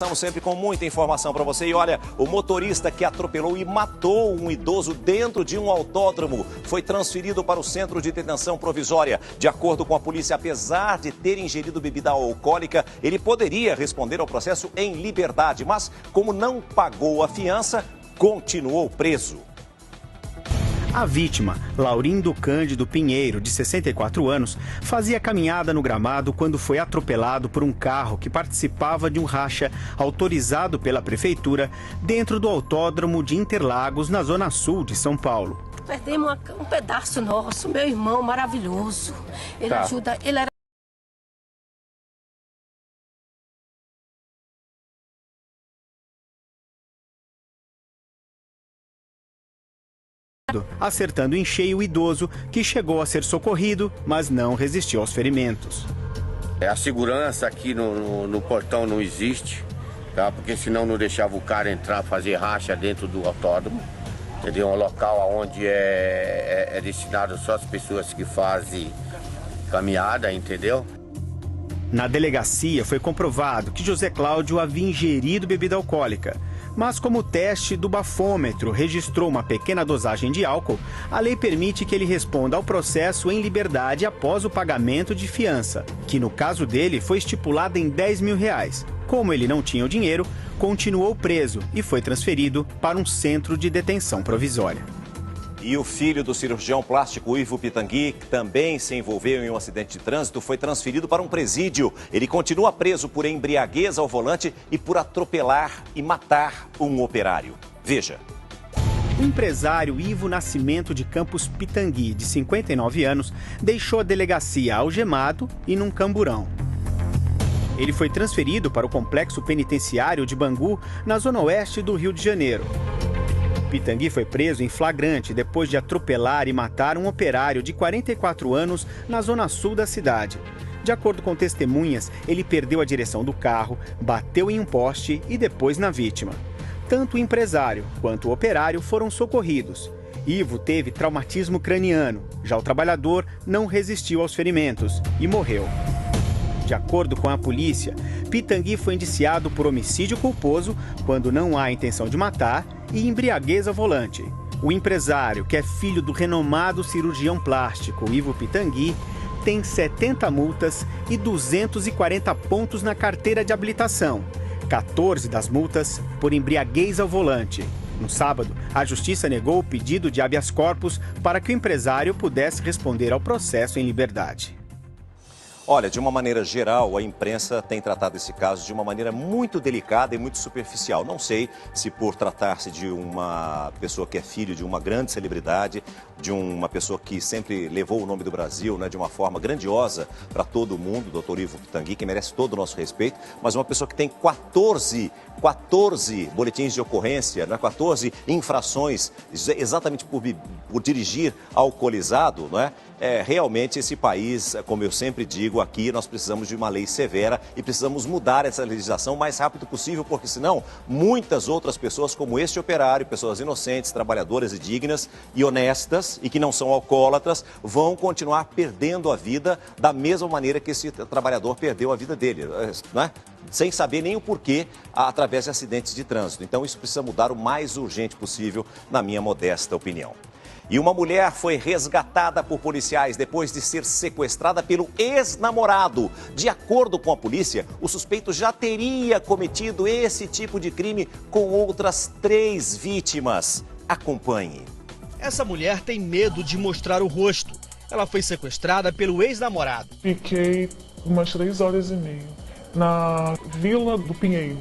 Estamos sempre com muita informação para você. E olha, o motorista que atropelou e matou um idoso dentro de um autódromo foi transferido para o centro de detenção provisória. De acordo com a polícia, apesar de ter ingerido bebida alcoólica, ele poderia responder ao processo em liberdade, mas como não pagou a fiança, continuou preso. A vítima, Laurindo Cândido Pinheiro, de 64 anos, fazia caminhada no gramado quando foi atropelado por um carro que participava de um racha autorizado pela prefeitura dentro do autódromo de Interlagos, na zona sul de São Paulo. Perdemos um pedaço nosso, meu irmão maravilhoso. Ele ajuda, ele era... acertando em cheio o idoso, que chegou a ser socorrido, mas não resistiu aos ferimentos. A segurança aqui no portão não existe, tá? Porque senão não deixava o cara entrar, fazer racha dentro do autódromo. Entendeu? Um local onde é destinado só às pessoas que fazem caminhada, entendeu? Na delegacia foi comprovado que José Cláudio havia ingerido bebida alcoólica. Mas como o teste do bafômetro registrou uma pequena dosagem de álcool, a lei permite que ele responda ao processo em liberdade após o pagamento de fiança, que no caso dele foi estipulada em R$10 mil. Como ele não tinha o dinheiro, continuou preso e foi transferido para um centro de detenção provisória. E o filho do cirurgião plástico Ivo Pitangui, que também se envolveu em um acidente de trânsito, foi transferido para um presídio. Ele continua preso por embriaguez ao volante e por atropelar e matar um operário. Veja. O empresário Ivo Nascimento de Campos Pitangui, de 59 anos, deixou a delegacia algemado e num camburão. Ele foi transferido para o complexo penitenciário de Bangu, na zona oeste do Rio de Janeiro. Pitangui foi preso em flagrante depois de atropelar e matar um operário de 44 anos na zona sul da cidade. De acordo com testemunhas, ele perdeu a direção do carro, bateu em um poste e depois na vítima. Tanto o empresário quanto o operário foram socorridos. Ivo teve traumatismo craniano, já o trabalhador não resistiu aos ferimentos e morreu. De acordo com a polícia, Pitangui foi indiciado por homicídio culposo quando não há intenção de matar e embriaguez ao volante. O empresário, que é filho do renomado cirurgião plástico Ivo Pitangui, tem 70 multas e 240 pontos na carteira de habilitação, 14 das multas por embriaguez ao volante. No sábado, a Justiça negou o pedido de habeas corpus para que o empresário pudesse responder ao processo em liberdade. Olha, de uma maneira geral, a imprensa tem tratado esse caso de uma maneira muito delicada e muito superficial. Não sei se por tratar-se de uma pessoa que é filho de uma grande celebridade, de uma pessoa que sempre levou o nome do Brasil, né, de uma forma grandiosa para todo mundo, o Dr. Ivo Pitangui, que merece todo o nosso respeito, mas uma pessoa que tem 14 boletins de ocorrência, né, 14 infrações, exatamente por dirigir alcoolizado, não é? Realmente esse país, como eu sempre digo aqui, nós precisamos de uma lei severa e precisamos mudar essa legislação o mais rápido possível, porque senão muitas outras pessoas como este operário, pessoas inocentes, trabalhadoras e dignas e honestas e que não são alcoólatras, vão continuar perdendo a vida da mesma maneira que esse trabalhador perdeu a vida dele, né? Sem saber nem o porquê, através de acidentes de trânsito. Então isso precisa mudar o mais urgente possível, na minha modesta opinião. E uma mulher foi resgatada por policiais depois de ser sequestrada pelo ex-namorado. De acordo com a polícia, o suspeito já teria cometido esse tipo de crime com outras 3 vítimas. Acompanhe. Essa mulher tem medo de mostrar o rosto. Ela foi sequestrada pelo ex-namorado. Fiquei umas 3 horas e meia na Vila do Pinheiro.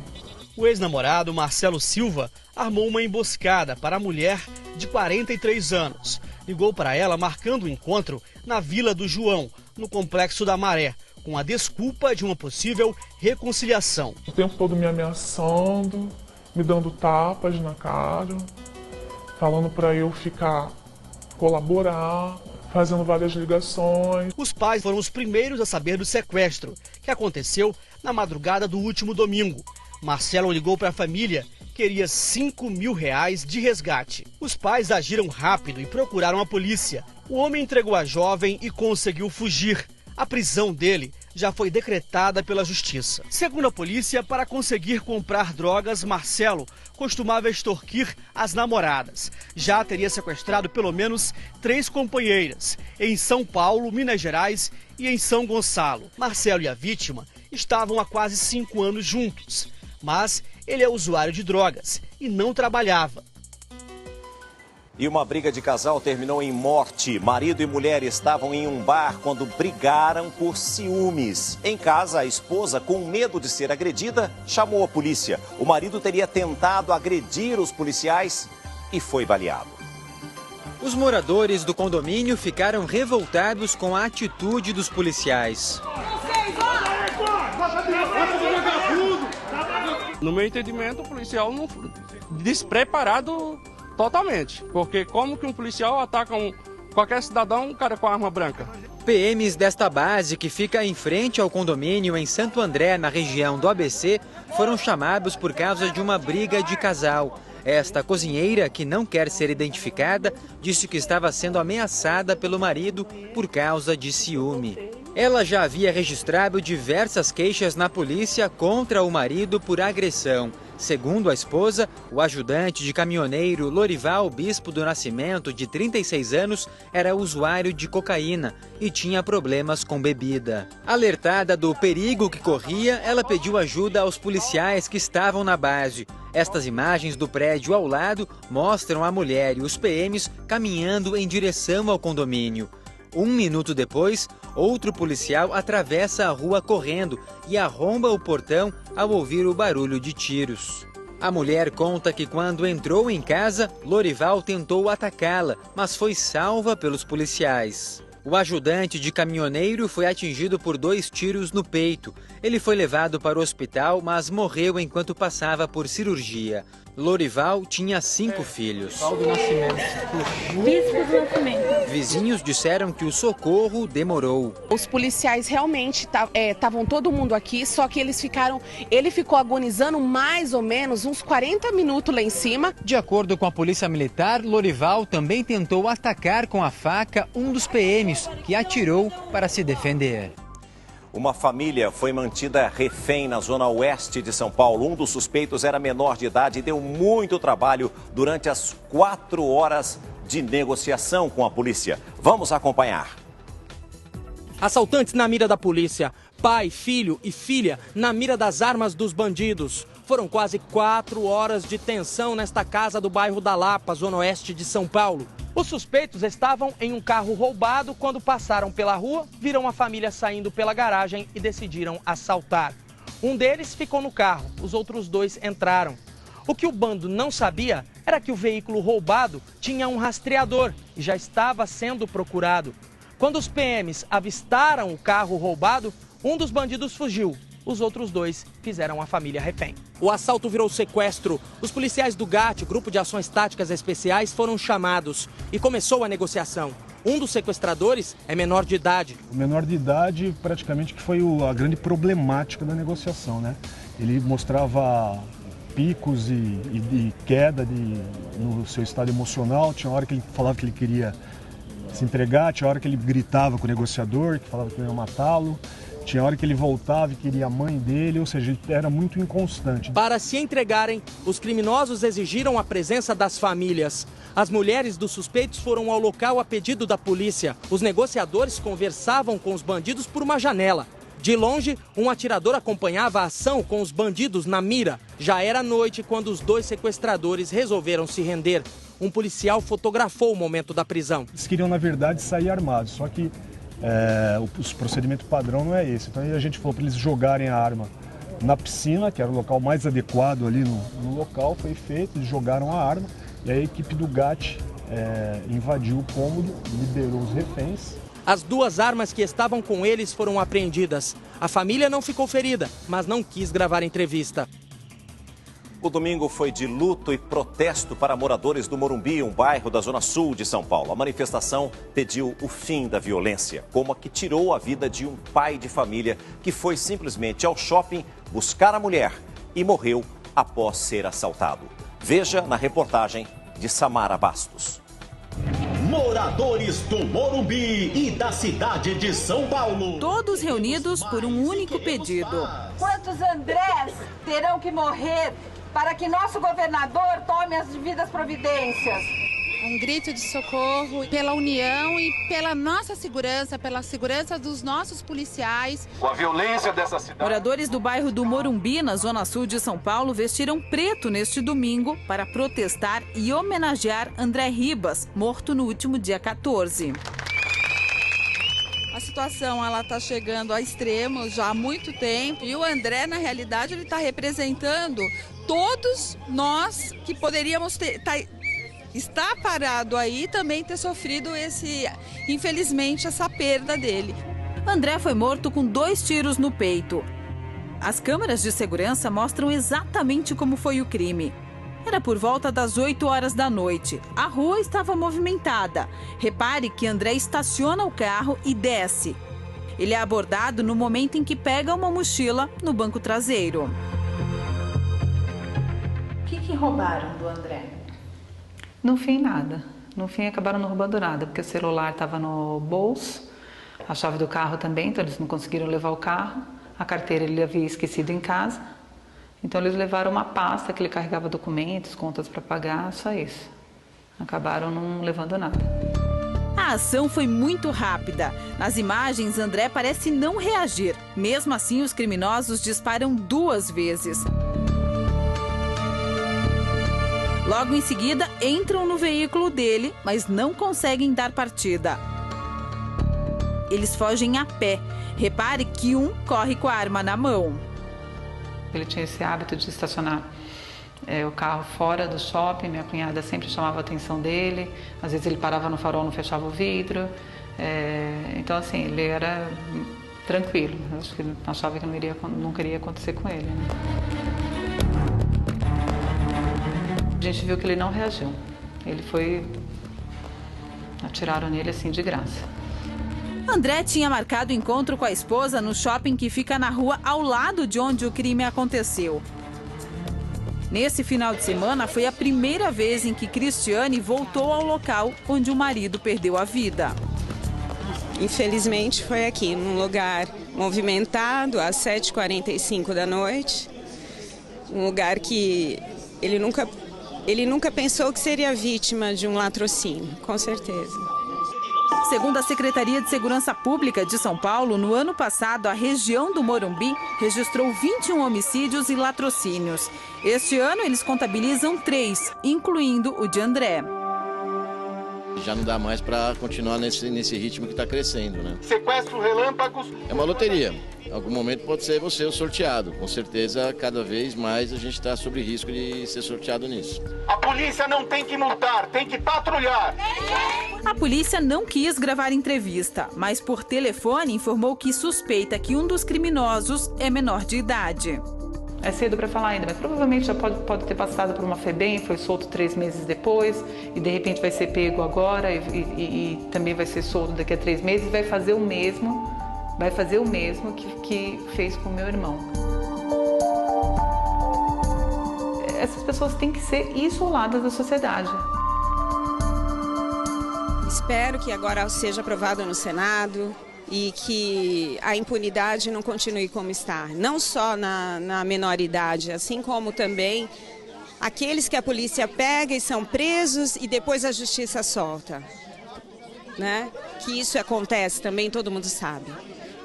O ex-namorado, Marcelo Silva, armou uma emboscada para a mulher de 43 anos. Ligou para ela marcando o encontro na Vila do João, no Complexo da Maré, com a desculpa de uma possível reconciliação. O tempo todo me ameaçando, me dando tapas na cara, falando para eu colaborar, fazendo várias ligações. Os pais foram os primeiros a saber do sequestro, que aconteceu na madrugada do último domingo. Marcelo ligou para a família, queria R$5 mil de resgate. Os pais agiram rápido e procuraram a polícia. O homem entregou a jovem e conseguiu fugir. A prisão dele já foi decretada pela justiça. Segundo a polícia, para conseguir comprar drogas, Marcelo costumava extorquir as namoradas. Já teria sequestrado pelo menos 3 companheiras, em São Paulo, Minas Gerais e em São Gonçalo. Marcelo e a vítima estavam há quase 5 anos juntos, mas ele é usuário de drogas e não trabalhava. E uma briga de casal terminou em morte. Marido e mulher estavam em um bar quando brigaram por ciúmes. Em casa, a esposa, com medo de ser agredida, chamou a polícia. O marido teria tentado agredir os policiais e foi baleado. Os moradores do condomínio ficaram revoltados com a atitude dos policiais. No meu entendimento, o policial não despreparado totalmente, porque como que um policial ataca qualquer cidadão, um cara com arma branca? PMs desta base, que fica em frente ao condomínio em Santo André, na região do ABC, foram chamados por causa de uma briga de casal. Esta cozinheira, que não quer ser identificada, disse que estava sendo ameaçada pelo marido por causa de ciúme. Ela já havia registrado diversas queixas na polícia contra o marido por agressão. Segundo a esposa, o ajudante de caminhoneiro Lorival Bispo do Nascimento, de 36 anos, era usuário de cocaína e tinha problemas com bebida. Alertada do perigo que corria, ela pediu ajuda aos policiais que estavam na base. Estas imagens do prédio ao lado mostram a mulher e os PMs caminhando em direção ao condomínio. 1 minuto depois, outro policial atravessa a rua correndo e arromba o portão ao ouvir o barulho de tiros. A mulher conta que quando entrou em casa, Lorival tentou atacá-la, mas foi salva pelos policiais. O ajudante de caminhoneiro foi atingido por 2 tiros no peito. Ele foi levado para o hospital, mas morreu enquanto passava por cirurgia. Lorival tinha 5 filhos. Vizinhos disseram que o socorro demorou. Os policiais realmente estavam todo mundo aqui, só que ele ficou agonizando mais ou menos uns 40 minutos lá em cima. De acordo com a polícia militar, Lorival também tentou atacar com a faca um dos PMs, que atirou para se defender. Uma família foi mantida refém na zona oeste de São Paulo. Um dos suspeitos era menor de idade e deu muito trabalho durante as 4 horas de negociação com a polícia. Vamos acompanhar. Assaltantes na mira da polícia. Pai, filho e filha na mira das armas dos bandidos. Foram quase 4 horas de tensão nesta casa do bairro da Lapa, zona oeste de São Paulo. Os suspeitos estavam em um carro roubado quando passaram pela rua, viram a família saindo pela garagem e decidiram assaltar. Um deles ficou no carro, os outros 2 entraram. O que o bando não sabia era que o veículo roubado tinha um rastreador e já estava sendo procurado. Quando os PMs avistaram o carro roubado, um dos bandidos fugiu. Os outros 2 fizeram a família refém. O assalto virou sequestro. Os policiais do GAT, Grupo de Ações Táticas Especiais, foram chamados e começou a negociação. Um dos sequestradores é menor de idade. O menor de idade praticamente que foi a grande problemática da negociação, né? Ele mostrava picos e queda no seu estado emocional. Tinha hora que ele falava que ele queria se entregar, tinha hora que ele gritava com o negociador, que falava que ia matá-lo. Tinha hora que ele voltava e queria a mãe dele, ou seja, ele era muito inconstante. Para se entregarem, os criminosos exigiram a presença das famílias. As mulheres dos suspeitos foram ao local a pedido da polícia. Os negociadores conversavam com os bandidos por uma janela. De longe, um atirador acompanhava a ação com os bandidos na mira. Já era noite quando os 2 sequestradores resolveram se render. Um policial fotografou o momento da prisão. Eles queriam, na verdade, sair armados, só que o procedimento padrão não é esse. Então aí a gente falou para eles jogarem a arma na piscina, que era o local mais adequado ali no local, foi feito, eles jogaram a arma e a equipe do GAT invadiu o cômodo, liberou os reféns. As 2 armas que estavam com eles foram apreendidas. A família não ficou ferida, mas não quis gravar entrevista. O domingo foi de luto e protesto para moradores do Morumbi, um bairro da zona sul de São Paulo. A manifestação pediu o fim da violência, como a que tirou a vida de um pai de família que foi simplesmente ao shopping buscar a mulher e morreu após ser assaltado. Veja na reportagem de Samara Bastos. moradores do Morumbi e da cidade de São Paulo. Todos reunidos por um único pedido. Quantos Andrés terão que morrer para que nosso governador tome as devidas providências? Um grito de socorro pela união e pela nossa segurança, pela segurança dos nossos policiais. Com a violência dessa cidade. Moradores do bairro do Morumbi, na zona sul de São Paulo, vestiram preto neste domingo para protestar e homenagear André Ribas, morto no último dia 14. A situação está chegando a extremos já há muito tempo e o André, na realidade, ele está representando todos nós que poderíamos estar parado aí também ter sofrido infelizmente, essa perda dele. André foi morto com 2 tiros no peito. As câmeras de segurança mostram exatamente como foi o crime. Era por volta das 8 horas da noite. A rua estava movimentada. Repare que André estaciona o carro e desce. Ele é abordado no momento em que pega uma mochila no banco traseiro. O que roubaram do André? No fim, nada. No fim, acabaram não roubando nada, porque o celular estava no bolso, a chave do carro também, então eles não conseguiram levar o carro. A carteira ele havia esquecido em casa, então eles levaram uma pasta que ele carregava documentos, contas para pagar, só isso. Acabaram não levando nada. A ação foi muito rápida. Nas imagens, André parece não reagir. Mesmo assim, os criminosos disparam 2 vezes. Logo em seguida, entram no veículo dele, mas não conseguem dar partida. Eles fogem a pé. Repare que um corre com a arma na mão. Ele tinha esse hábito de estacionar o carro fora do shopping. Minha cunhada sempre chamava a atenção dele. Às vezes ele parava no farol, não fechava o vidro. Então, assim, ele era tranquilo. Eu acho que ele achava que nunca iria acontecer com ele, né? A gente viu que ele não reagiu. Atiraram nele assim de graça. André tinha marcado encontro com a esposa no shopping que fica na rua ao lado de onde o crime aconteceu. Nesse final de semana foi a primeira vez em que Cristiane voltou ao local onde o marido perdeu a vida. Infelizmente foi aqui, num lugar movimentado, às 7h45 da noite. Um lugar que ele nunca pensou que seria vítima de um latrocínio, com certeza. Segundo a Secretaria de Segurança Pública de São Paulo, no ano passado, a região do Morumbi registrou 21 homicídios e latrocínios. Este ano, eles contabilizam 3, incluindo o de André. Já não dá mais para continuar nesse ritmo que está crescendo, né? Sequestro relâmpagos. É uma loteria. Em algum momento pode ser você o sorteado. Com certeza, cada vez mais a gente está sob risco de ser sorteado nisso. A polícia não tem que multar, tem que patrulhar. A polícia não quis gravar entrevista, mas por telefone informou que suspeita que um dos criminosos é menor de idade. É cedo para falar ainda, mas provavelmente já pode ter passado por uma FEBEM, foi solto 3 meses depois e de repente vai ser pego agora e também vai ser solto daqui a 3 meses e vai fazer o mesmo que fez com o meu irmão. Essas pessoas têm que ser isoladas da sociedade. Espero que agora seja aprovado no Senado e que a impunidade não continue como está, não só na menor idade, assim como também aqueles que a polícia pega e são presos e depois a justiça solta, né? Que isso acontece também, todo mundo sabe.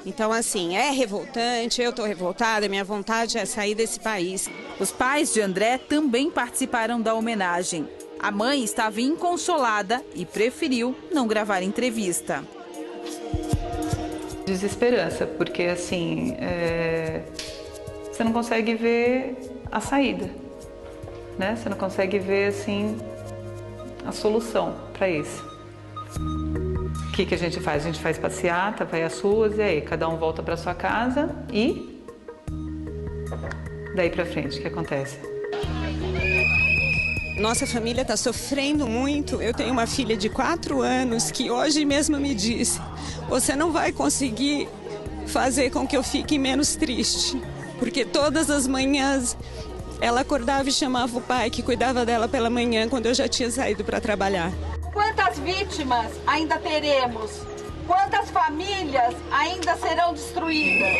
Então, assim, é revoltante, eu estou revoltada, minha vontade é sair desse país. Os pais de André também participaram da homenagem. A mãe estava inconsolada e preferiu não gravar entrevista. Desesperança, porque assim, você não consegue ver a saída, né? Você não consegue ver assim a solução para isso. O que a gente faz? A gente faz passeata, vai às ruas e aí cada um volta para sua casa e daí para frente, o que acontece? Nossa família está sofrendo muito. Eu tenho uma filha de 4 anos que hoje mesmo me disse: você não vai conseguir fazer com que eu fique menos triste. Porque todas as manhãs ela acordava e chamava o pai que cuidava dela pela manhã quando eu já tinha saído para trabalhar. Quantas Quantas vítimas ainda teremos? Quantas famílias ainda serão destruídas?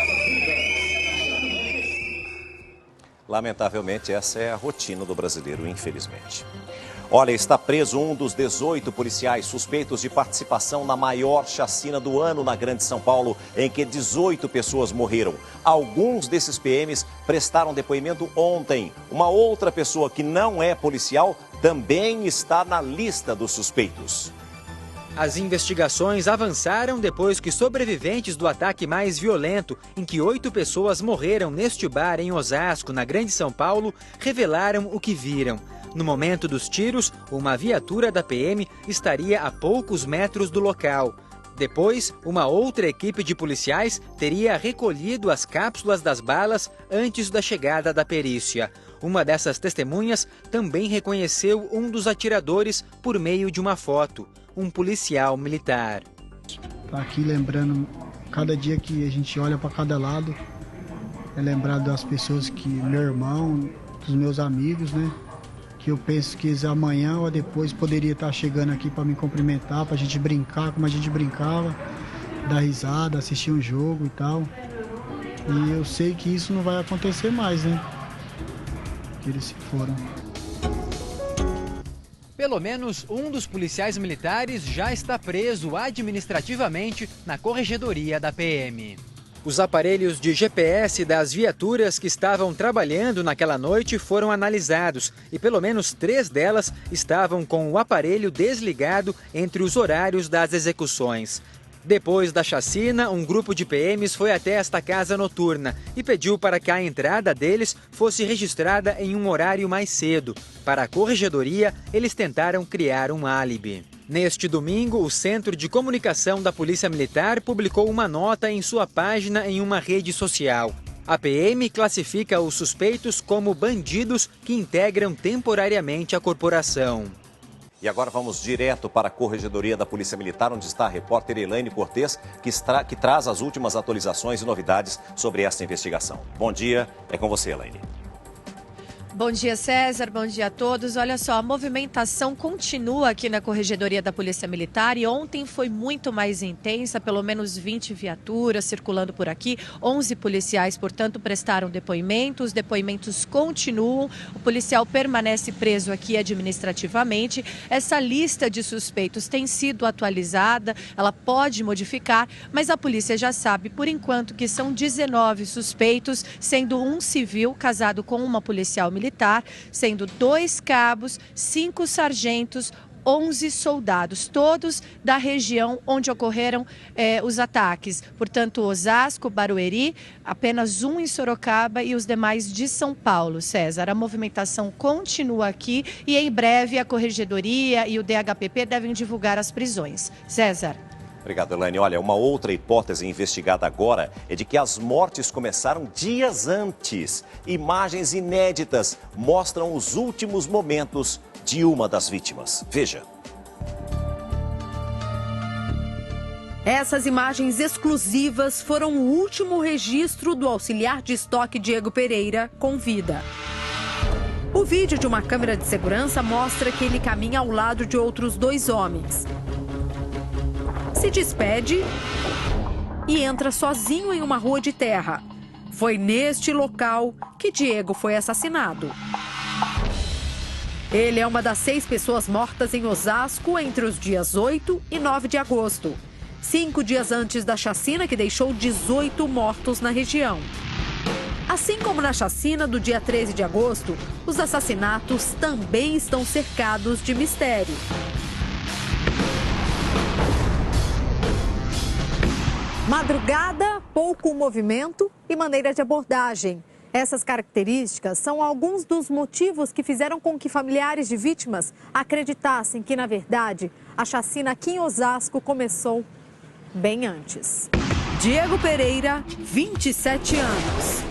Lamentavelmente, essa é a rotina do brasileiro, infelizmente. Olha, está preso um dos 18 policiais suspeitos de participação na maior chacina do ano na Grande São Paulo, em que 18 pessoas morreram. Alguns desses PMs prestaram depoimento ontem. Uma outra pessoa que não é policial também está na lista dos suspeitos. As investigações avançaram depois que sobreviventes do ataque mais violento, em que 8 pessoas morreram neste bar em Osasco, na Grande São Paulo, revelaram o que viram. No momento dos tiros, uma viatura da PM estaria a poucos metros do local. Depois, uma outra equipe de policiais teria recolhido as cápsulas das balas antes da chegada da perícia. Uma dessas testemunhas também reconheceu um dos atiradores por meio de uma foto, um policial militar. Tá aqui lembrando, cada dia que a gente olha para cada lado, é lembrar das pessoas que, meu irmão, dos meus amigos, né? Que eu penso que eles amanhã ou depois poderia estar chegando aqui para me cumprimentar, para a gente brincar como a gente brincava, dar risada, assistir um jogo e tal. E eu sei que isso não vai acontecer mais, né? Que eles se foram. Pelo menos um dos policiais militares já está preso administrativamente na corregedoria da PM. Os aparelhos de GPS das viaturas que estavam trabalhando naquela noite foram analisados e pelo menos 3 delas estavam com o aparelho desligado entre os horários das execuções. Depois da chacina, um grupo de PMs foi até esta casa noturna e pediu para que a entrada deles fosse registrada em um horário mais cedo. Para a corregedoria, eles tentaram criar um álibi. Neste domingo, o Centro de Comunicação da Polícia Militar publicou uma nota em sua página em uma rede social. A PM classifica os suspeitos como bandidos que integram temporariamente a corporação. E agora vamos direto para a Corregedoria da Polícia Militar, onde está a repórter Elaine Cortez, que traz as últimas atualizações e novidades sobre essa investigação. Bom dia, é com você, Elaine. Bom dia, César. Bom dia a todos. Olha só, a movimentação continua aqui na Corregedoria da Polícia Militar e ontem foi muito mais intensa, pelo menos 20 viaturas circulando por aqui, 11 policiais, portanto, prestaram depoimento, os depoimentos continuam, o policial permanece preso aqui administrativamente. Essa lista de suspeitos tem sido atualizada, ela pode modificar, mas a polícia já sabe, por enquanto, que são 19 suspeitos, sendo um civil casado com uma policial militar, sendo 2 cabos, 5 sargentos, 11 soldados, todos da região onde ocorreram os ataques. Portanto, Osasco, Barueri, apenas um em Sorocaba e os demais de São Paulo. César, a movimentação continua aqui e em breve a Corregedoria e o DHPP devem divulgar as prisões. César. Obrigado, Elaine. Olha, uma outra hipótese investigada agora é de que as mortes começaram dias antes. Imagens inéditas mostram os últimos momentos de uma das vítimas. Veja. Essas imagens exclusivas foram o último registro do auxiliar de estoque Diego Pereira com vida. O vídeo de uma câmera de segurança mostra que ele caminha ao lado de outros 2 homens. Se despede e entra sozinho em uma rua de terra. Foi neste local que Diego foi assassinado. Ele é uma das 6 pessoas mortas em Osasco entre os dias 8 e 9 de agosto. 5 dias antes da chacina que deixou 18 mortos na região. Assim como na chacina do dia 13 de agosto, os assassinatos também estão cercados de mistério. Madrugada, pouco movimento e maneira de abordagem. Essas características são alguns dos motivos que fizeram com que familiares de vítimas acreditassem que, na verdade, a chacina aqui em Osasco começou bem antes. Diego Pereira, 27 anos.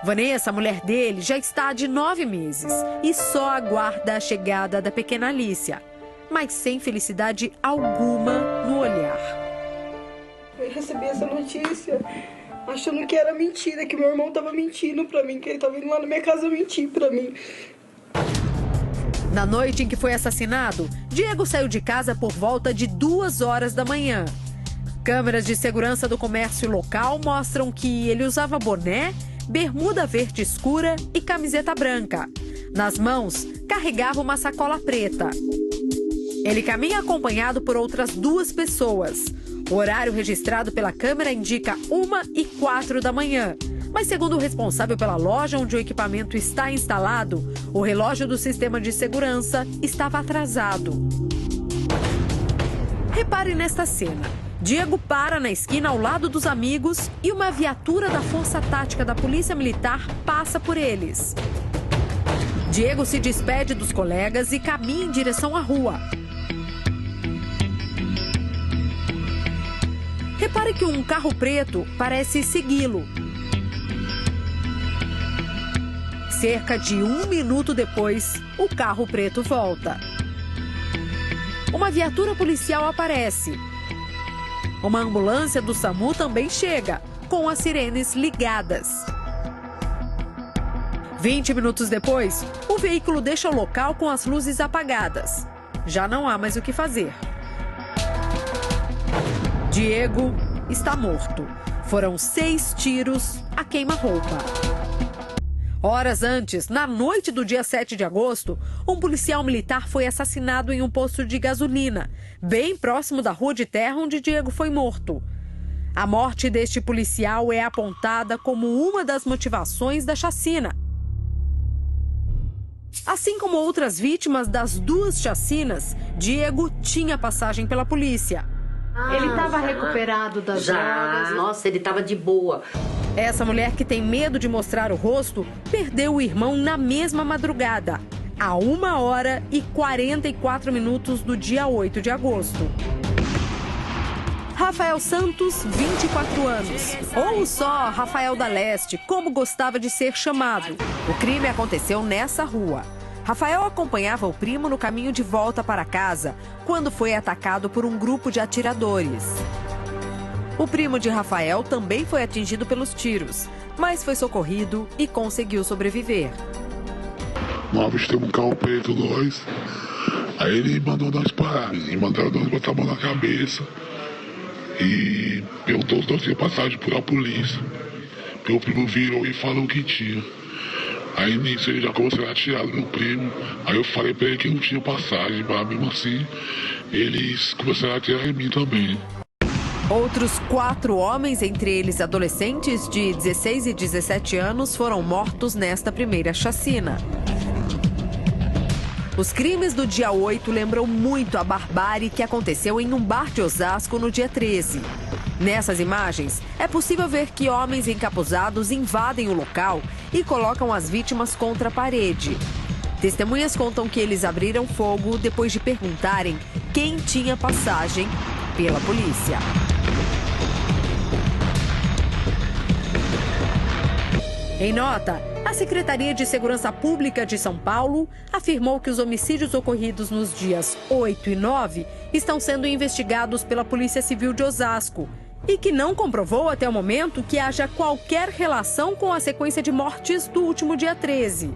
Vanessa, mulher dele, já está de 9 meses e só aguarda a chegada da pequena Alicia, mas sem felicidade alguma no olhar. Eu recebi essa notícia achando que era mentira, que meu irmão estava mentindo para mim, que ele estava indo lá na minha casa mentir para mim. Na noite em que foi assassinado, Diego saiu de casa por volta de 2 horas da manhã. Câmeras de segurança do comércio local mostram que ele usava boné, bermuda verde escura e camiseta branca. Nas mãos, carregava uma sacola preta. Ele caminha acompanhado por outras 2 pessoas. O horário registrado pela câmera indica 1h04 da manhã. Mas segundo o responsável pela loja onde o equipamento está instalado, o relógio do sistema de segurança estava atrasado. Repare nesta cena. Diego para na esquina ao lado dos amigos e uma viatura da Força Tática da Polícia Militar passa por eles. Diego se despede dos colegas e caminha em direção à rua. Repare que um carro preto parece segui-lo. Cerca de 1 minuto depois, o carro preto volta. Uma viatura policial aparece. Uma ambulância do SAMU também chega, com as sirenes ligadas. 20 minutos depois, o veículo deixa o local com as luzes apagadas. Já não há mais o que fazer. Diego está morto. Foram 6 tiros a queima-roupa. Horas antes, na noite do dia 7 de agosto, um policial militar foi assassinado em um posto de gasolina, bem próximo da rua de terra onde Diego foi morto. A morte deste policial é apontada como uma das motivações da chacina. Assim como outras vítimas das 2 chacinas, Diego tinha passagem pela polícia. Ele estava recuperado das drogas? Nossa, ele estava de boa. Essa mulher que tem medo de mostrar o rosto perdeu o irmão na mesma madrugada, a 1h44 do dia 8 de agosto. Rafael Santos, 24 anos, ou só Rafael da Leste, como gostava de ser chamado. O crime aconteceu nessa rua. Rafael acompanhava o primo no caminho de volta para casa, quando foi atacado por um grupo de atiradores. O primo de Rafael também foi atingido pelos tiros, mas foi socorrido e conseguiu sobreviver. Nós avistamos um carro preto, 2. Aí ele mandou nós parar, e mandaram nós botar a mão na cabeça. E perguntou se nós tinha passagem por a polícia. Meu primo virou e falou que tinha. Aí nisso ele já começou a atirar no meu primo. Aí eu falei pra ele que não tinha passagem, mas mesmo assim eles começaram a atirar em mim também. Outros 4 homens, entre eles adolescentes de 16 e 17 anos, foram mortos nesta primeira chacina. Os crimes do dia 8 lembram muito a barbárie que aconteceu em um bar de Osasco no dia 13. Nessas imagens, é possível ver que homens encapuzados invadem o local e colocam as vítimas contra a parede. Testemunhas contam que eles abriram fogo depois de perguntarem quem tinha passagem pela polícia. Em nota, a Secretaria de Segurança Pública de São Paulo afirmou que os homicídios ocorridos nos dias 8 e 9 estão sendo investigados pela Polícia Civil de Osasco e que não comprovou até o momento que haja qualquer relação com a sequência de mortes do último dia 13.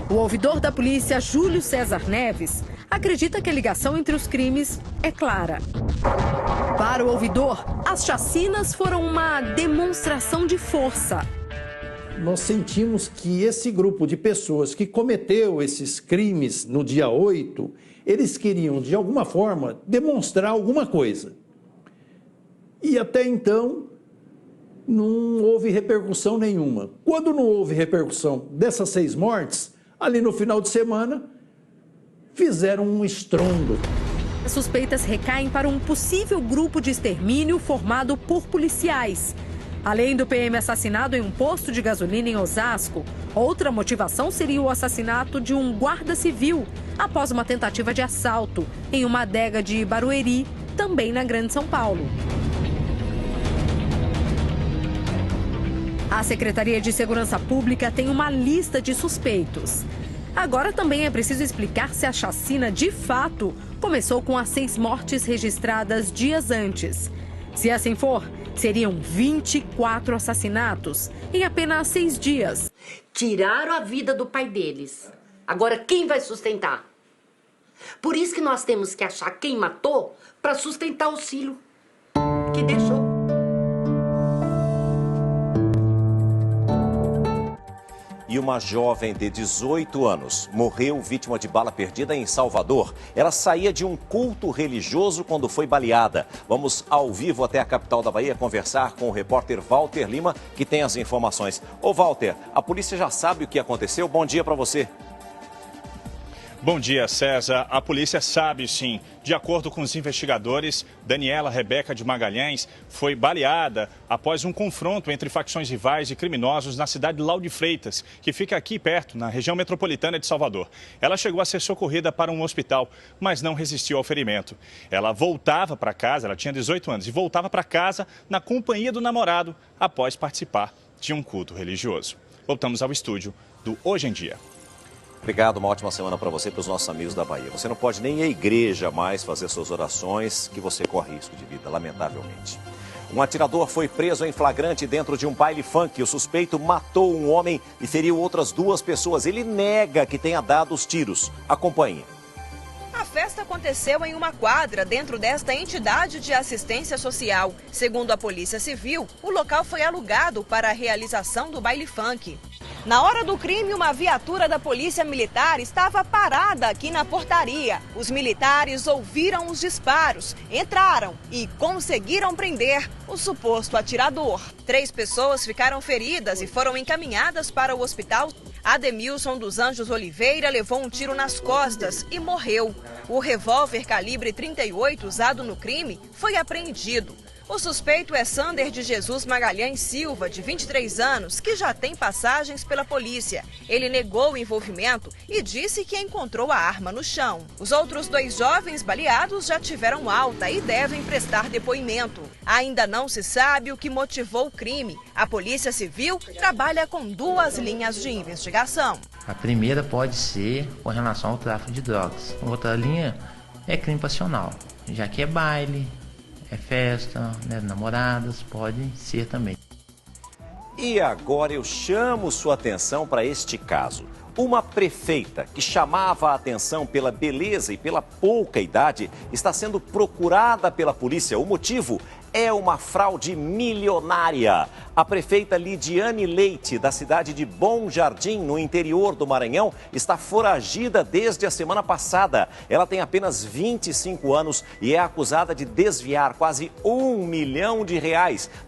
O ouvidor da polícia, Júlio César Neves, acredita que a ligação entre os crimes é clara. Para o ouvidor, as chacinas foram uma demonstração de força. Nós sentimos que esse grupo de pessoas que cometeu esses crimes no dia 8, eles queriam, de alguma forma, demonstrar alguma coisa. E até então, não houve repercussão nenhuma. Quando não houve repercussão dessas 6 mortes, ali no final de semana, fizeram um estrondo. As suspeitas recaem para um possível grupo de extermínio formado por policiais. Além do PM assassinado em um posto de gasolina em Osasco, outra motivação seria o assassinato de um guarda civil após uma tentativa de assalto em uma adega de Barueri, também na Grande São Paulo. A Secretaria de Segurança Pública tem uma lista de suspeitos. Agora também é preciso explicar se a chacina, de fato, começou com as 6 mortes registradas dias antes. Se assim for, seriam 24 assassinatos em apenas 6 dias. Tiraram a vida do pai deles. Agora, quem vai sustentar? Por isso que nós temos que achar quem matou para sustentar o filho que deixou. E uma jovem de 18 anos morreu vítima de bala perdida em Salvador. Ela saía de um culto religioso quando foi baleada. Vamos ao vivo até a capital da Bahia conversar com o repórter Walter Lima, que tem as informações. Ô Walter, a polícia já sabe o que aconteceu? Bom dia para você. Bom dia, César. A polícia sabe, sim. De acordo com os investigadores, Daniela Rebeca de Magalhães foi baleada após um confronto entre facções rivais e criminosos na cidade de Lauro de Freitas, que fica aqui perto, na região metropolitana de Salvador. Ela chegou a ser socorrida para um hospital, mas não resistiu ao ferimento. Ela voltava para casa, ela tinha 18 anos, e voltava para casa na companhia do namorado após participar de um culto religioso. Voltamos ao estúdio do Hoje em Dia. Obrigado, uma ótima semana para você e para os nossos amigos da Bahia. Você não pode nem ir à igreja mais fazer suas orações, que você corre risco de vida, lamentavelmente. Um atirador foi preso em flagrante dentro de um baile funk. O suspeito matou um homem e feriu outras 2 pessoas. Ele nega que tenha dado os tiros. Acompanhe. A festa aconteceu em uma quadra dentro desta entidade de assistência social. Segundo a Polícia Civil, o local foi alugado para a realização do baile funk. Na hora do crime, uma viatura da Polícia Militar estava parada aqui na portaria. Os militares ouviram os disparos, entraram e conseguiram prender o suposto atirador. 3 pessoas ficaram feridas e foram encaminhadas para o hospital. Ademilson dos Anjos Oliveira levou um tiro nas costas e morreu. O revólver calibre 38 usado no crime foi apreendido. O suspeito é Sander de Jesus Magalhães Silva, de 23 anos, que já tem passagens pela polícia. Ele negou o envolvimento e disse que encontrou a arma no chão. Os outros 2 jovens baleados já tiveram alta e devem prestar depoimento. Ainda não se sabe o que motivou o crime. A Polícia Civil trabalha com 2 linhas de investigação. A primeira pode ser com relação ao tráfico de drogas. A outra linha é crime passional, já que é baile, é festa, né, namoradas, pode ser também. E agora eu chamo sua atenção para este caso. Uma prefeita que chamava a atenção pela beleza e pela pouca idade está sendo procurada pela polícia. O motivo é uma fraude milionária. A prefeita Lidiane Leite, da cidade de Bom Jardim, no interior do Maranhão, está foragida desde a semana passada. Ela tem apenas 25 anos e é acusada de desviar quase R$1 milhão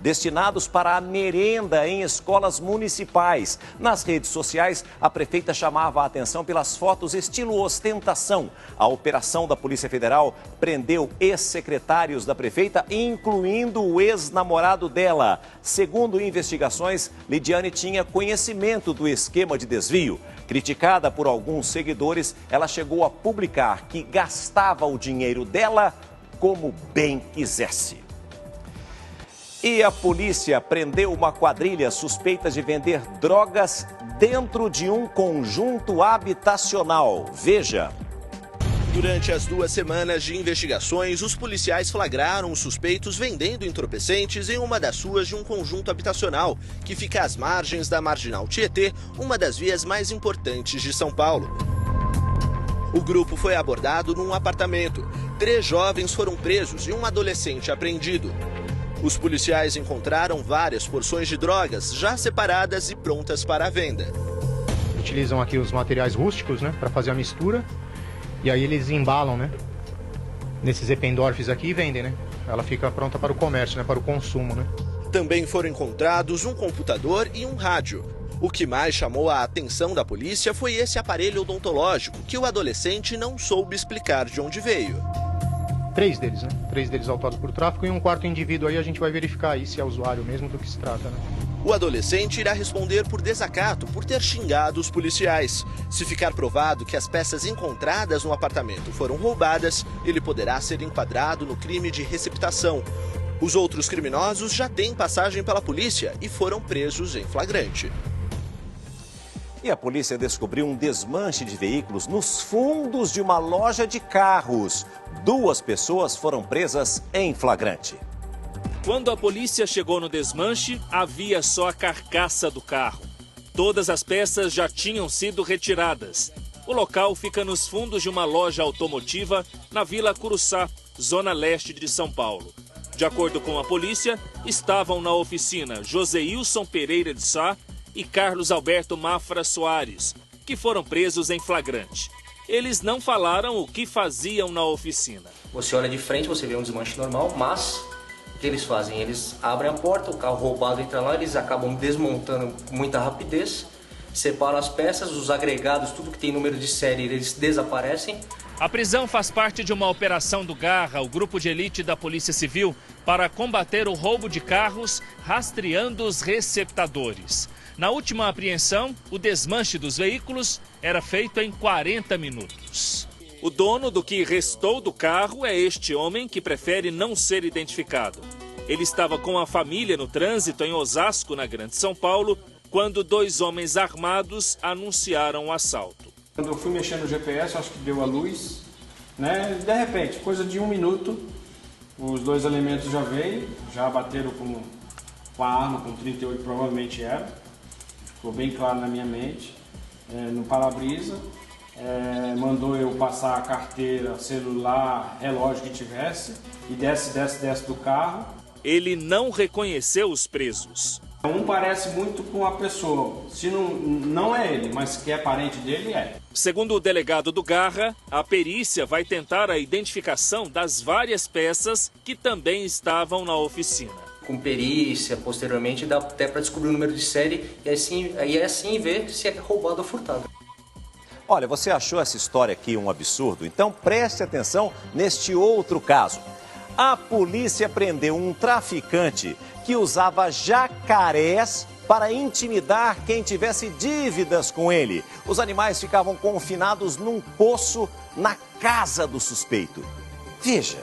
destinados para a merenda em escolas municipais. Nas redes sociais, a prefeita chamava a atenção pelas fotos estilo ostentação. A operação da Polícia Federal prendeu ex-secretários da prefeita, incluindo o ex-namorado dela. Segundo investigações, Lidiane tinha conhecimento do esquema de desvio. Criticada por alguns seguidores, ela chegou a publicar que gastava o dinheiro dela como bem quisesse. E a polícia prendeu uma quadrilha suspeita de vender drogas dentro de um conjunto habitacional. Veja. Durante as 2 semanas de investigações, os policiais flagraram os suspeitos vendendo entorpecentes em uma das ruas de um conjunto habitacional, que fica às margens da Marginal Tietê, uma das vias mais importantes de São Paulo. O grupo foi abordado num apartamento. 3 jovens foram presos e um adolescente apreendido. Os policiais encontraram várias porções de drogas já separadas e prontas para a venda. Utilizam aqui os materiais rústicos, né, para fazer a mistura. E aí eles embalam, né, nesses Eppendorfs aqui e vendem, né? Ela fica pronta para o comércio, né, para o consumo, né? Também foram encontrados um computador e um rádio. O que mais chamou a atenção da polícia foi esse aparelho odontológico que o adolescente não soube explicar de onde veio. 3 deles, né? 3 deles autuados por tráfico e um 4º indivíduo aí a gente vai verificar aí se é usuário mesmo do que se trata, né? O adolescente irá responder por desacato por ter xingado os policiais. Se ficar provado que as peças encontradas no apartamento foram roubadas, ele poderá ser enquadrado no crime de receptação. Os outros criminosos já têm passagem pela polícia e foram presos em flagrante. E a polícia descobriu um desmanche de veículos nos fundos de uma loja de carros. 2 pessoas foram presas em flagrante. Quando a polícia chegou no desmanche, havia só a carcaça do carro. Todas as peças já tinham sido retiradas. O local fica nos fundos de uma loja automotiva na Vila Curuçá, zona leste de São Paulo. De acordo com a polícia, estavam na oficina Joseilson Pereira de Sá e Carlos Alberto Mafra Soares, que foram presos em flagrante. Eles não falaram o que faziam na oficina. Você olha de frente, você vê um desmanche normal, mas o que eles fazem? Eles abrem a porta, o carro roubado entra lá, eles acabam desmontando com muita rapidez, separam as peças, os agregados, tudo que tem número de série, eles desaparecem. A prisão faz parte de uma operação do Garra, o grupo de elite da Polícia Civil, para combater o roubo de carros, rastreando os receptadores. Na última apreensão, o desmanche dos veículos era feito em 40 minutos. O dono do que restou do carro é este homem que prefere não ser identificado. Ele estava com a família no trânsito em Osasco, na Grande São Paulo, quando 2 homens armados anunciaram o assalto. Quando eu fui mexer no GPS, acho que deu a luz, né? De repente, coisa de 1 minuto, os 2 elementos já veio, já bateram com a arma, com 38 provavelmente era. Ficou bem claro na minha mente, no para-brisa, mandou eu passar a carteira, celular, relógio que tivesse, e desce do carro. Ele não reconheceu os presos. Um parece muito com a pessoa, se não é ele, mas que é parente dele, é. Segundo o delegado do Garra, a perícia vai tentar a identificação das várias peças que também estavam na oficina. Com perícia, posteriormente, dá até para descobrir o número de série e assim ver se é roubado ou furtado. Olha, você achou essa história aqui um absurdo? Então preste atenção neste outro caso. A polícia prendeu um traficante que usava jacarés para intimidar quem tivesse dívidas com ele. Os animais ficavam confinados num poço na casa do suspeito. Veja.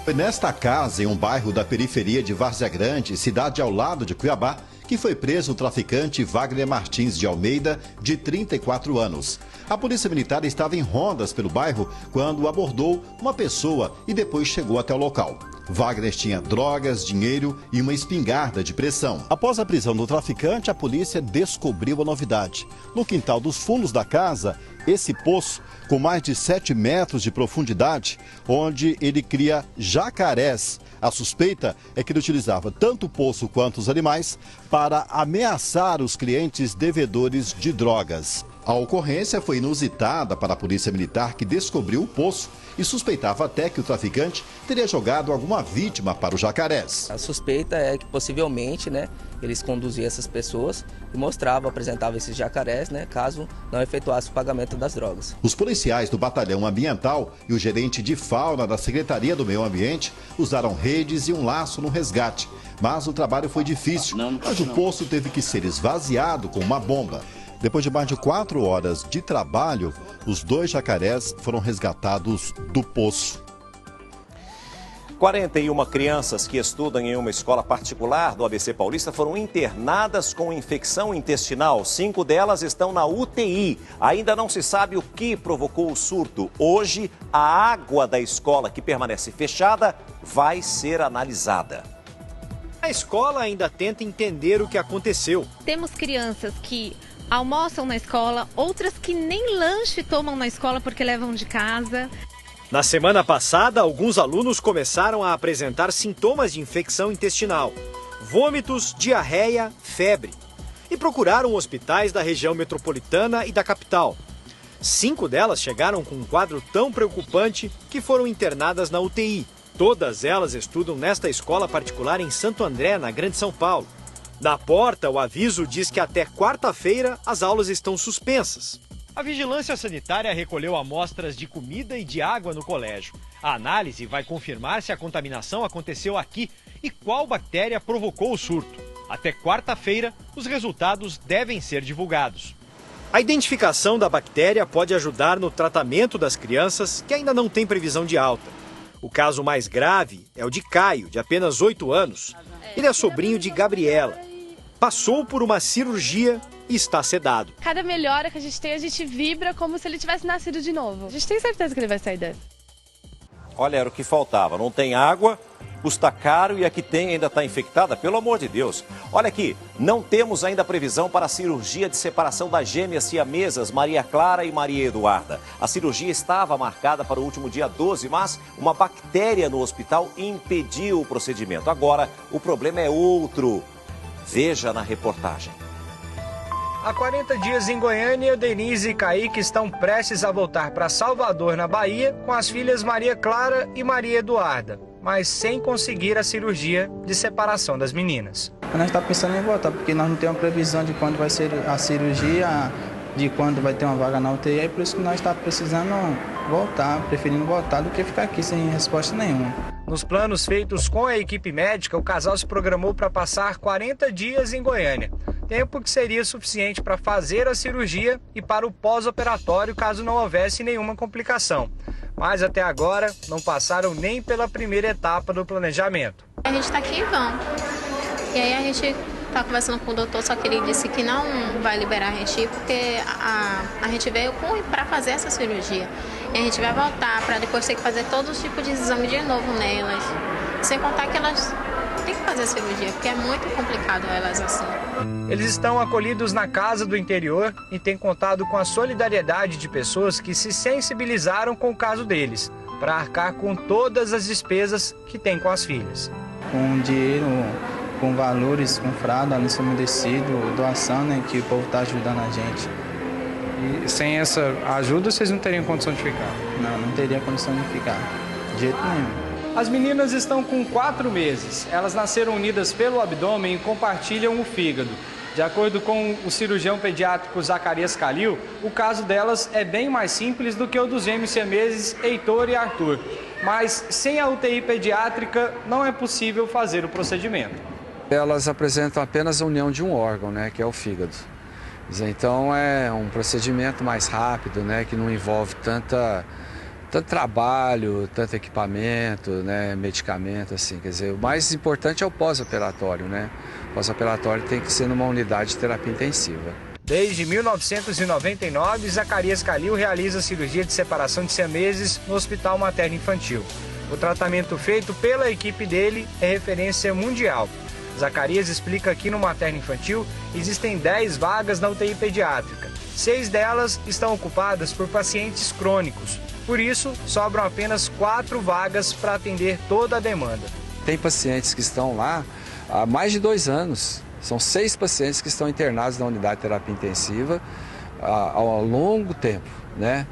Foi nesta casa, em um bairro da periferia de Várzea Grande, cidade ao lado de Cuiabá, que foi preso o traficante Wagner Martins de Almeida, de 34 anos. A polícia militar estava em rondas pelo bairro quando abordou uma pessoa e depois chegou até o local. Wagner tinha drogas, dinheiro e uma espingarda de pressão. Após a prisão do traficante, a polícia descobriu a novidade. No quintal dos fundos da casa, esse poço, com mais de 7 metros de profundidade, onde ele cria jacarés. A suspeita é que ele utilizava tanto o poço quanto os animais para ameaçar os clientes devedores de drogas. A ocorrência foi inusitada para a polícia militar, que descobriu o poço e suspeitava até que o traficante teria jogado alguma vítima para os jacarés. A suspeita é que possivelmente, eles conduziam essas pessoas e apresentavam esses jacarés, caso não efetuasse o pagamento das drogas. Os policiais do Batalhão Ambiental e o gerente de fauna da Secretaria do Meio Ambiente usaram redes e um laço no resgate, mas o trabalho foi difícil, pois o poço teve que ser esvaziado com uma bomba. Depois de mais de 4 horas de trabalho, os 2 jacarés foram resgatados do poço. 41 crianças que estudam em uma escola particular do ABC Paulista foram internadas com infecção intestinal. 5 delas estão na UTI. Ainda não se sabe o que provocou o surto. Hoje, a água da escola, que permanece fechada, vai ser analisada. A escola ainda tenta entender o que aconteceu. Temos crianças que almoçam na escola, outras que nem lanche tomam na escola porque levam de casa. Na semana passada, alguns alunos começaram a apresentar sintomas de infecção intestinal, vômitos, diarreia, febre, e procuraram hospitais da região metropolitana e da capital. 5 delas chegaram com um quadro tão preocupante que foram internadas na UTI. Todas elas estudam nesta escola particular em Santo André, na Grande São Paulo. Na porta, o aviso diz que até quarta-feira as aulas estão suspensas. A vigilância sanitária recolheu amostras de comida e de água no colégio. A análise vai confirmar se a contaminação aconteceu aqui e qual bactéria provocou o surto. Até quarta-feira, os resultados devem ser divulgados. A identificação da bactéria pode ajudar no tratamento das crianças que ainda não têm previsão de alta. O caso mais grave é o de Caio, de apenas 8 anos. Ele é sobrinho de Gabriela. Passou por uma cirurgia e está sedado. Cada melhora que a gente vibra como se ele tivesse nascido de novo. A gente tem certeza que ele vai sair dessa. Olha, era o que faltava. Não tem água custa caro e a que tem ainda está infectada, pelo amor de Deus. Olha aqui, não temos ainda previsão para a cirurgia de separação das gêmeas siamesas Maria Clara e Maria Eduarda. A cirurgia estava marcada para o último dia 12, mas uma bactéria no hospital impediu o procedimento. Agora, o problema é outro. Veja na reportagem. Há 40 dias em Goiânia, Denise e Kaique estão prestes a voltar para Salvador, na Bahia, com as filhas Maria Clara e Maria Eduarda, mas sem conseguir a cirurgia de separação das meninas. Nós estamos pensando em voltar, porque nós não temos previsão de quando vai ser a cirurgia, de quando vai ter uma vaga na UTI, é por isso que nós estamos precisando voltar, preferindo voltar do que ficar aqui sem resposta nenhuma. Nos planos feitos com a equipe médica, o casal se programou para passar 40 dias em Goiânia. Tempo que seria suficiente para fazer a cirurgia e para o pós-operatório, caso não houvesse nenhuma complicação. Mas até agora não passaram nem pela primeira etapa do planejamento. A gente está aqui e vamos. E aí a gente está conversando com o doutor, só que ele disse que não vai liberar a gente ir, porque a gente veio para fazer essa cirurgia. E a gente vai voltar para depois ter que fazer todos os tipos de exame de novo nelas. Sem contar que elas têm que fazer a cirurgia, porque é muito complicado elas assim. Eles estão acolhidos na casa do interior e têm contado com a solidariedade de pessoas que se sensibilizaram com o caso deles, para arcar com todas as despesas que têm com as filhas. Com dinheiro, com valores, com fralda, lenço umedecido, doação, né, que o povo está ajudando a gente. E sem essa ajuda, vocês não teriam condição de ficar? Não teria condição de ficar, de jeito nenhum. As meninas estão com 4 meses. Elas nasceram unidas pelo abdômen e compartilham o fígado. De acordo com o cirurgião pediátrico Zacarias Calil, o caso delas é bem mais simples do que o dos gêmeos siameses Heitor e Arthur. Mas sem a UTI pediátrica não é possível fazer o procedimento. Elas apresentam apenas a união de um órgão, né, que é o fígado. Então é um procedimento mais rápido, né, que não envolve tanto trabalho, tanto equipamento, né, medicamento, assim, quer dizer, o mais importante é o pós-operatório, né? O pós-operatório tem que ser numa unidade de terapia intensiva. Desde 1999, Zacarias Calil realiza cirurgia de separação de siameses no Hospital Materno Infantil. O tratamento feito pela equipe dele é referência mundial. Zacarias explica que no Materno Infantil existem 10 vagas na UTI pediátrica. 6 delas estão ocupadas por pacientes crônicos. Por isso, sobram apenas 4 vagas para atender toda a demanda. Tem pacientes que estão lá há mais de 2 anos. São 6 pacientes que estão internados na unidade de terapia intensiva há longo tempo, né?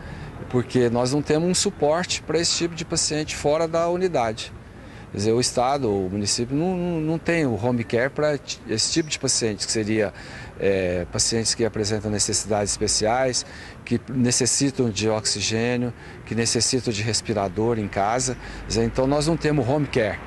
Porque nós não temos um suporte para esse tipo de paciente fora da unidade. Quer dizer, o Estado, o município não tem o home care para esse tipo de pacientes, que seria pacientes que apresentam necessidades especiais, que necessitam de oxigênio, que necessitam de respirador em casa. Quer dizer, então nós não temos home care.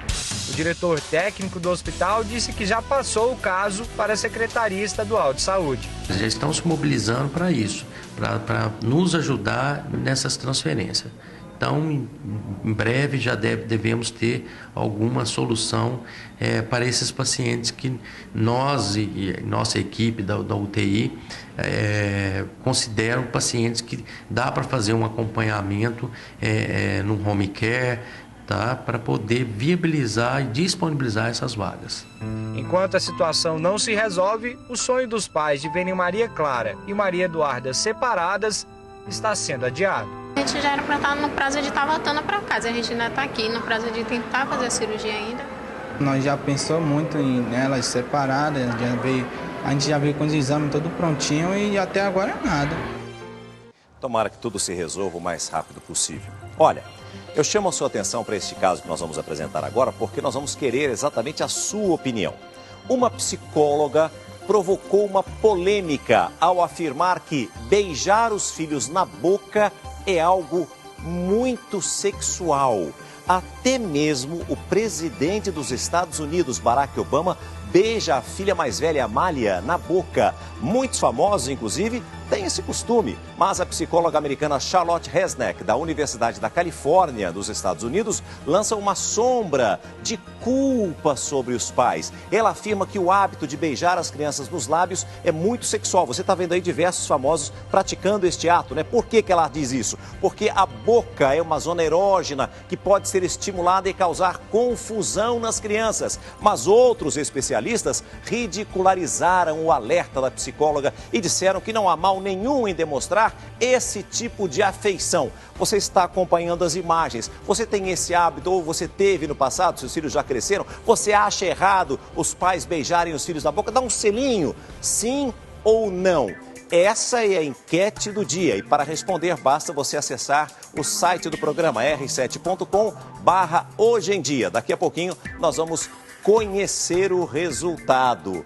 O diretor técnico do hospital disse que já passou o caso para a Secretaria Estadual de Saúde. Já estão se mobilizando para isso, para nos ajudar nessas transferências. Então, em breve já devemos ter alguma solução para esses pacientes que nós e nossa equipe da UTI consideram pacientes que dá para fazer um acompanhamento no home care, tá, para poder viabilizar e disponibilizar essas vagas. Enquanto a situação não se resolve, o sonho dos pais de verem Maria Clara e Maria Eduarda separadas está sendo adiado. A gente já era para estar no prazo de estar voltando para casa, a gente ainda está aqui no prazo de tentar fazer a cirurgia ainda. Nós já pensou muito em elas separadas, a gente já veio com os exames todo prontinho e até agora nada. Tomara que tudo se resolva o mais rápido possível. Olha, eu chamo a sua atenção para este caso que nós vamos apresentar agora, porque nós vamos querer exatamente a sua opinião. Uma psicóloga provocou uma polêmica ao afirmar que beijar os filhos na boca é algo muito sexual. Até mesmo o presidente dos Estados Unidos, Barack Obama, beija a filha mais velha, Amália, na boca. Muitos famosos, inclusive, tem esse costume. Mas a psicóloga americana Charlotte Resnick, da Universidade da Califórnia, dos Estados Unidos, lança uma sombra de culpa sobre os pais. Ela afirma que o hábito de beijar as crianças nos lábios é muito sexual. Você está vendo aí diversos famosos praticando este ato, né? Por que ela diz isso? Porque a boca é uma zona erógena que pode ser estimulada e causar confusão nas crianças. Mas outros especialistas ridicularizaram o alerta da psicóloga e disseram que não há mal nenhum em demonstrar esse tipo de afeição. Você está acompanhando as imagens, você tem esse hábito ou você teve no passado, seus filhos já cresceram, você acha errado os pais beijarem os filhos na boca? Dá um selinho, sim ou não? Essa é a enquete do dia e para responder basta você acessar o site do programa r7.com/hoje em dia. Daqui a pouquinho nós vamos conhecer o resultado.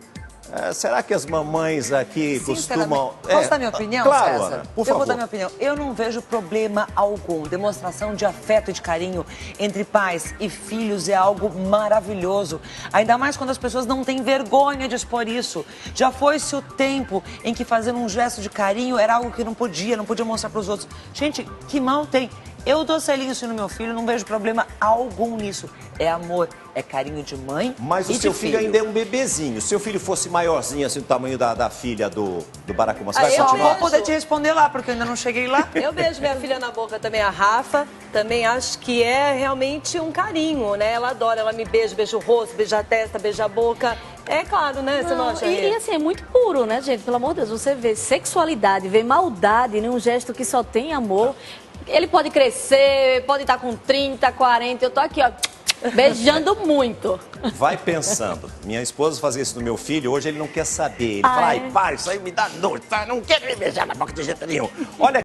Será que as mamães aqui costumam... Posso dar minha opinião, claro, César? Ana, por favor. Eu vou dar minha opinião. Eu não vejo problema algum. Demonstração de afeto e de carinho entre pais e filhos é algo maravilhoso. Ainda mais quando as pessoas não têm vergonha de expor isso. Já foi-se o tempo em que fazer um gesto de carinho era algo que não podia mostrar para os outros. Gente, que mal tem? Eu dou selinho assim no meu filho, não vejo problema algum nisso. É amor, é carinho de mãe. Mas o seu filho ainda é um bebezinho. Se seu filho fosse maiorzinho, assim, do tamanho da filha do Barack Obama, você vai continuar? Eu vou poder te responder lá, porque eu ainda não cheguei lá. Eu beijo minha filha na boca também, a Rafa. Também acho que é realmente um carinho, né? Ela adora, ela me beija, beija o rosto, beija a testa, beija a boca. É claro, né? Você não acha? E assim, é muito puro, né, gente? Pelo amor de Deus, você vê sexualidade, vê maldade num gesto que só tem amor. Ele pode crescer, pode estar com 30, 40, eu tô aqui, ó, beijando muito. Vai pensando. Minha esposa fazia isso no meu filho, hoje ele não quer saber. Ele fala, ai, para, isso aí me dá dor, tá? Não quero me beijar na boca de jeito nenhum. Olha